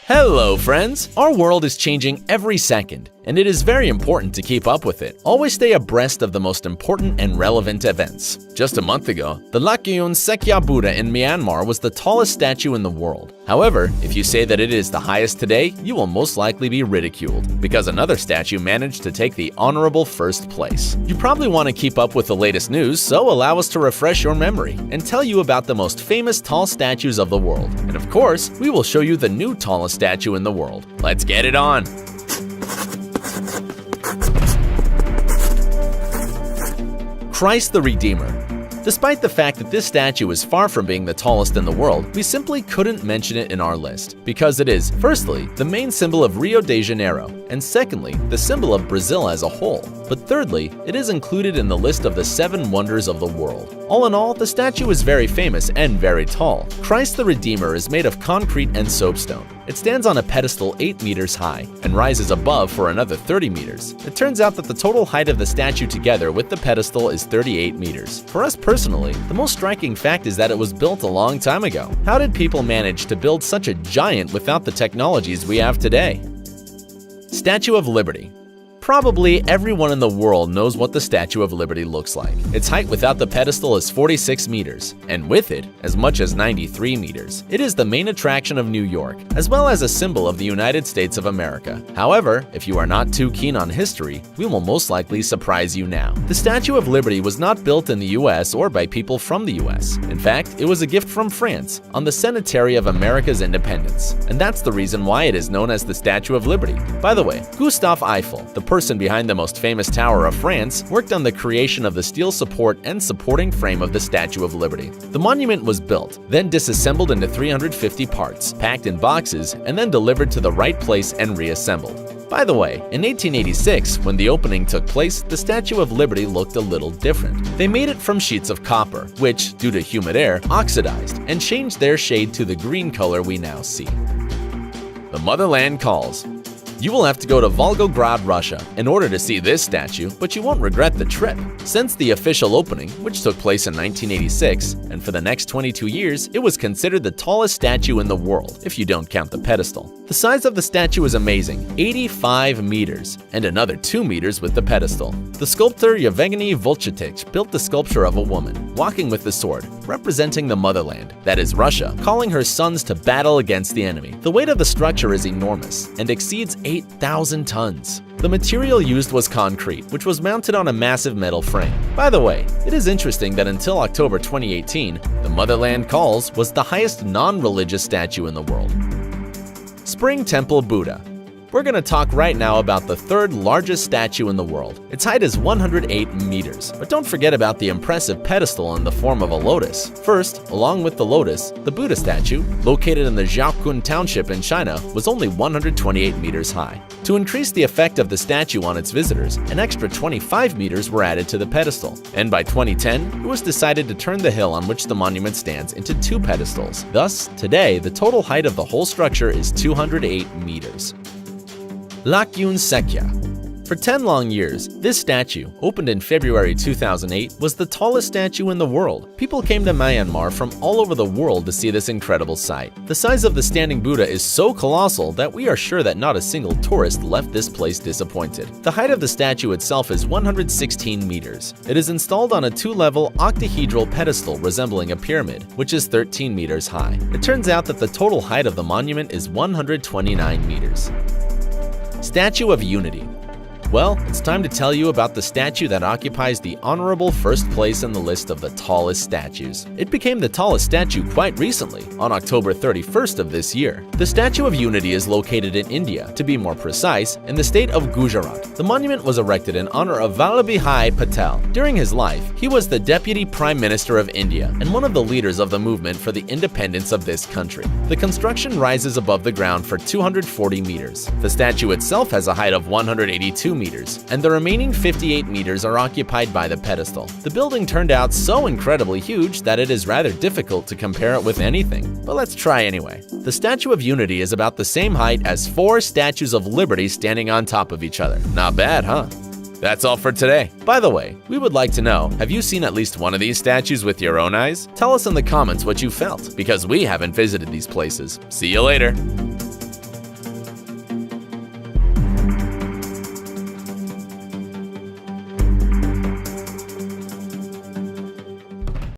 Hello friends! Our world is changing every second, and it is very important to keep up with it. Always stay abreast of the most important and relevant events. Just a month ago, the Laykyun Sekkya Buddha in Myanmar was the tallest statue in the world. However, if you say that it is the highest today, you will most likely be ridiculed, because another statue managed to take the honorable first place. You probably want to keep up with the latest news, so allow us to refresh your memory and tell you about the most famous tall statues of the world. And of course, we will show you the new tallest statue in the world. Let's get it on! Christ the Redeemer. Despite the fact that this statue is far from being the tallest in the world, we simply couldn't mention it in our list, because it is, firstly, the main symbol of Rio de Janeiro, and secondly, the symbol of Brazil as a whole. But thirdly, it is included in the list of the 7 wonders of the world. All in all, the statue is very famous and very tall. Christ the Redeemer is made of concrete and soapstone. It stands on a pedestal 8 meters high and rises above for another 30 meters. It turns out that the total height of the statue together with the pedestal is 38 meters. For us personally, the most striking fact is that it was built a long time ago. How did people manage to build such a giant without the technologies we have today? Statue of Liberty. Probably everyone in the world knows what the Statue of Liberty looks like. Its height without the pedestal is 46 meters, and with it, as much as 93 meters. It is the main attraction of New York, as well as a symbol of the United States of America. However, if you are not too keen on history, we will most likely surprise you now. The Statue of Liberty was not built in the US or by people from the US. In fact, it was a gift from France on the centenary of America's independence, and that's the reason why it is known as the Statue of Liberty. By the way, Gustave Eiffel, the person behind the most famous tower of France, worked on the creation of the steel support and supporting frame of the Statue of Liberty. The monument was built, then disassembled into 350 parts, packed in boxes, and then delivered to the right place and reassembled. By the way, in 1886, when the opening took place, the Statue of Liberty looked a little different. They made it from sheets of copper, which, due to humid air, oxidized and changed their shade to the green color we now see. The Motherland Calls. You will have to go to Volgograd, Russia, in order to see this statue, but you won't regret the trip. Since the official opening, which took place in 1986, and for the next 22 years, it was considered the tallest statue in the world, if you don't count the pedestal. The size of the statue is amazing, 85 meters, and another 2 meters with the pedestal. The sculptor Yevgeny Volchaitich built the sculpture of a woman, walking with the sword, representing the motherland, that is Russia, calling her sons to battle against the enemy. The weight of the structure is enormous, and exceeds 8,000 tons. The material used was concrete, which was mounted on a massive metal frame. By the way, it is interesting that until October 2018, the Motherland Calls was the highest non-religious statue in the world. Spring Temple Buddha. We're going to talk right now about the 3rd largest statue in the world. Its height is 108 meters, but don't forget about the impressive pedestal in the form of a lotus. First, along with the lotus, the Buddha statue, located in the Laykyun township in China, was only 128 meters high. To increase the effect of the statue on its visitors, an extra 25 meters were added to the pedestal. And by 2010, it was decided to turn the hill on which the monument stands into 2 pedestals. Thus, today, the total height of the whole structure is 208 meters. Laykyun Sekkya. For 10 long years, this statue, opened in February 2008, was the tallest statue in the world. People came to Myanmar from all over the world to see this incredible sight. The size of the standing Buddha is so colossal that we are sure that not a single tourist left this place disappointed. The height of the statue itself is 116 meters. It is installed on a 2-level octahedral pedestal resembling a pyramid, which is 13 meters high. It turns out that the total height of the monument is 129 meters. Statue of Unity. Well, it's time to tell you about the statue that occupies the honorable first place in the list of the tallest statues. It became the tallest statue quite recently, on October 31st of this year. The Statue of Unity is located in India, to be more precise, in the state of Gujarat. The monument was erected in honor of Vallabhbhai Patel. During his life, he was the Deputy Prime Minister of India and one of the leaders of the movement for the independence of this country. The construction rises above the ground for 240 meters. The statue itself has a height of 182 meters, and the remaining 58 meters are occupied by the pedestal. The building turned out so incredibly huge that it is rather difficult to compare it with anything, but let's try anyway. The Statue of Unity is about the same height as 4 statues of Liberty standing on top of each other. Not bad, huh? That's all for today. By the way, we would like to know, have you seen at least one of these statues with your own eyes? Tell us in the comments what you felt, because we haven't visited these places. See you later.